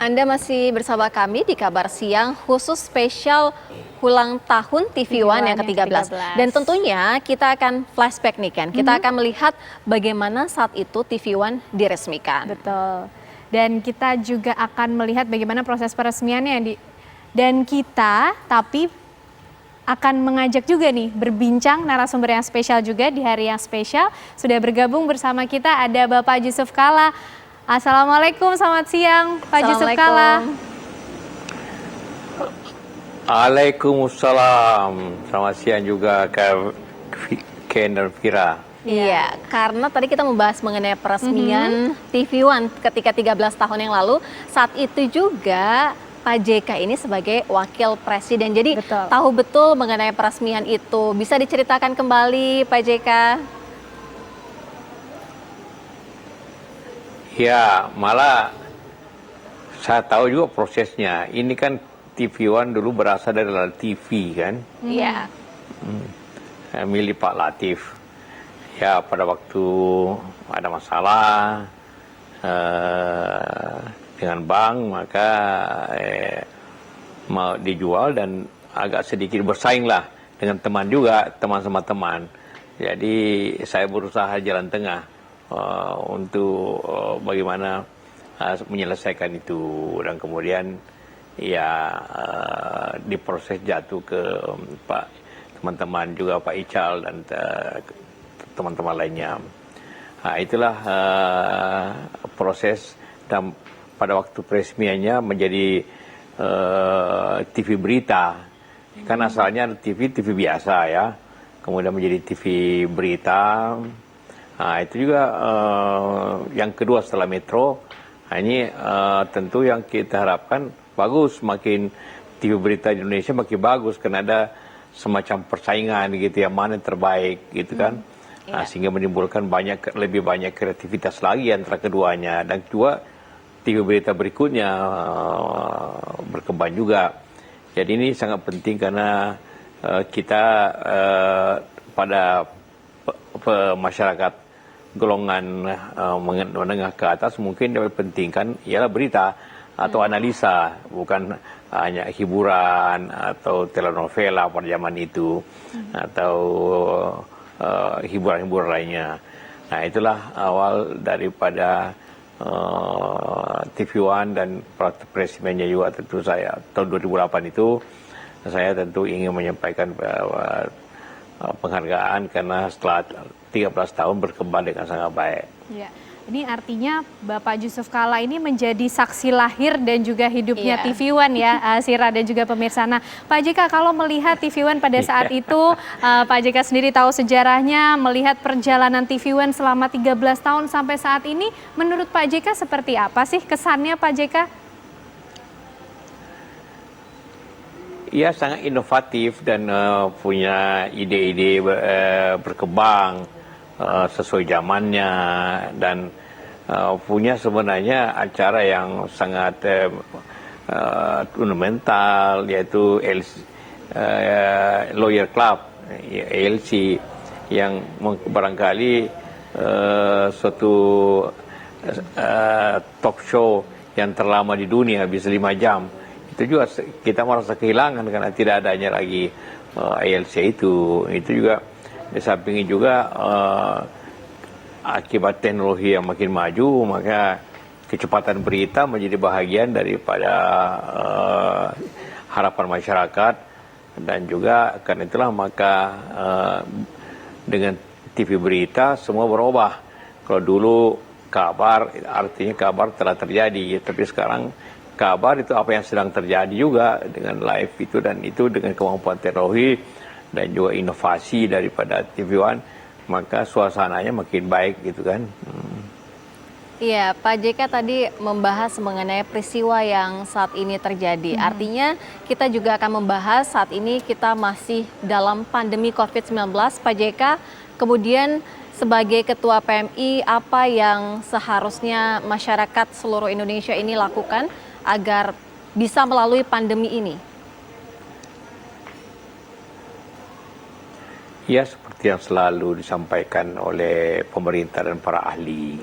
Anda masih bersama kami di Kabar Siang khusus spesial ulang tahun TV One yang ke-13. Dan tentunya kita akan flashback nih kan, kita akan melihat bagaimana saat itu TV One diresmikan. Betul. Dan kita juga akan melihat bagaimana proses peresmiannya. Dan kita tapi akan mengajak juga nih berbincang narasumber yang spesial juga di hari yang spesial. Sudah bergabung bersama kita ada Bapak Jusuf Kalla. Assalamualaikum, selamat siang Pak Jusuf Kalla. Waalaikumsalam, selamat siang juga Ken dan Fira. Iya, karena tadi kita membahas mengenai peresmian TV One ketika 13 tahun yang lalu. Saat itu juga Pak JK ini sebagai wakil presiden. Jadi tahu betul mengenai peresmian itu. Bisa diceritakan kembali Pak JK? Ya, malah saya tahu juga prosesnya. Ini kan TV One dulu berasal dari TV kan? Iya. Milik Pak Latif. Ya, pada waktu ada masalah dengan bank, maka mau dijual dan agak sedikit bersaing lah dengan teman juga, teman sama teman. Jadi saya berusaha jalan tengah untuk bagaimana menyelesaikan itu, dan kemudian ya diproses jatuh ke Pak teman-teman juga, Pak Ical dan teman-teman lainnya. Nah, itulah proses, dan pada waktu peresmiannya menjadi TV berita. Kan asalnya TV biasa ya, kemudian menjadi TV berita. Nah, itu juga yang kedua setelah Metro. Nah, ini tentu yang kita harapkan bagus, makin TV berita di Indonesia makin bagus, karena ada semacam persaingan gitu ya, mana yang terbaik gitu kan. Nah, sehingga menimbulkan lebih banyak kreativitas lagi antara keduanya, dan juga TV berita berikutnya berkembang juga. Jadi ini sangat penting karena kita pada masyarakat golongan menengah ke atas mungkin yang pentingkan ialah berita atau analisa, bukan hanya hiburan atau telenovela pada zaman itu atau hiburan-hiburan lainnya. Nah, itulah awal daripada TV One, dan peresmiannya juga tentu saya tahun 2008 itu saya tentu ingin menyampaikan penghargaan karena setelah 13 tahun berkembang dengan sangat baik. Ya, ini artinya Bapak Jusuf Kalla ini menjadi saksi lahir dan juga hidupnya TV One ya, Sira dan juga pemirsa. Nah, Pak JK kalau melihat TV One pada saat itu, Pak JK sendiri tahu sejarahnya, melihat perjalanan TV One selama 13 tahun sampai saat ini, menurut Pak JK seperti apa sih kesannya Pak JK? Ia sangat inovatif dan punya ide-ide berkembang sesuai zamannya, dan punya sebenarnya acara yang sangat fundamental, yaitu Lawyer Club, ALC, yang barangkali suatu talk show yang terlama di dunia, bisa 5 jam. Itu juga kita merasa kehilangan karena tidak adanya lagi ALC itu juga. Di samping juga akibat teknologi yang makin maju, maka kecepatan berita menjadi bahagian daripada harapan masyarakat, dan juga karena itulah maka dengan TV berita semua berubah. Kalau dulu kabar artinya kabar telah terjadi, tapi sekarang kabar itu apa yang sedang terjadi juga dengan live itu, dan itu dengan kemampuan teknologi dan juga inovasi daripada TV One, maka suasananya makin baik gitu kan. Iya, Pak JK tadi membahas mengenai peristiwa yang saat ini terjadi. Artinya kita juga akan membahas saat ini kita masih dalam pandemi COVID-19, Pak JK. Kemudian sebagai Ketua PMI, apa yang seharusnya masyarakat seluruh Indonesia ini lakukan agar bisa melalui pandemi ini? Ya, seperti yang selalu disampaikan oleh pemerintah dan para ahli.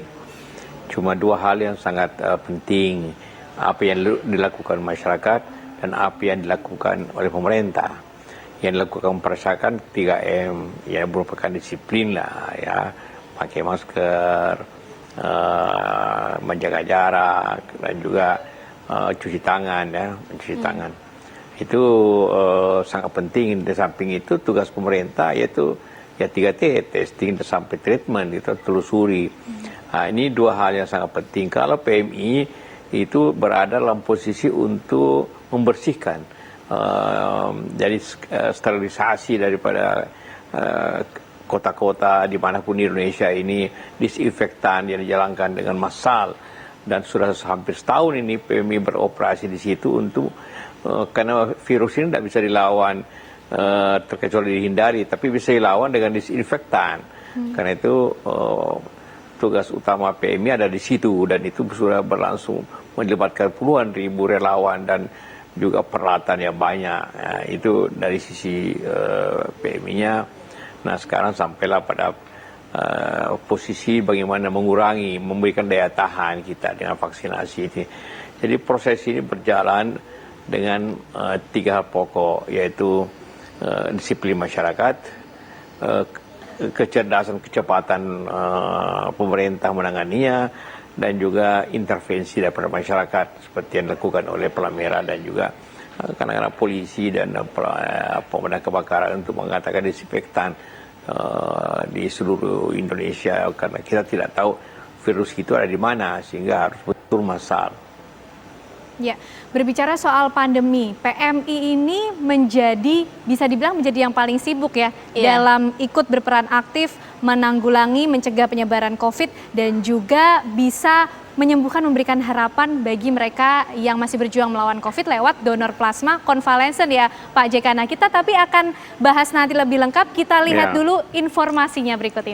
Cuma dua hal yang sangat penting apa yang dilakukan masyarakat dan apa yang dilakukan oleh pemerintah. Yang dilakukan masyarakat 3M, yang merupakan disiplin lah ya, pakai masker, menjaga jarak, dan juga cuci tangan ya, mencuci tangan. Itu sangat penting. Di samping itu tugas pemerintah yaitu ya 3T, testing sampai treatment, itu telusuri. Nah, ini dua hal yang sangat penting. Kalau PMI itu berada dalam posisi untuk membersihkan, jadi sterilisasi daripada kota-kota dimanapun di Indonesia ini, disinfektan yang dijalankan dengan massal, dan sudah hampir setahun ini PMI beroperasi di situ untuk karena virus ini tidak bisa dilawan terkecuali dihindari, tapi bisa dilawan dengan disinfektan. Karena itu tugas utama PMI ada di situ, dan itu sudah berlangsung melibatkan puluhan ribu relawan dan juga peralatan yang banyak. Nah, itu dari sisi PMI-nya. Nah, sekarang sampailah pada posisi bagaimana mengurangi, memberikan daya tahan kita dengan vaksinasi ini. Jadi proses ini berjalan dengan 3 hal pokok, yaitu disiplin masyarakat, kecerdasan, kecepatan pemerintah menanganinya, dan juga intervensi daripada masyarakat seperti yang dilakukan oleh Palang Merah dan juga kadang-kadang polisi dan pemadam kebakaran untuk mengatakan disinfektan di seluruh Indonesia, karena kita tidak tahu virus itu ada di mana, sehingga harus betul massal. Ya, berbicara soal pandemi, PMI ini bisa dibilang menjadi yang paling sibuk ya, dalam ikut berperan aktif menanggulangi, mencegah penyebaran COVID, dan juga bisa menyembuhkan, memberikan harapan bagi mereka yang masih berjuang melawan COVID lewat donor plasma konvalesen ya Pak JK. Nah, kita tapi akan bahas nanti lebih lengkap, kita lihat dulu informasinya berikut ini.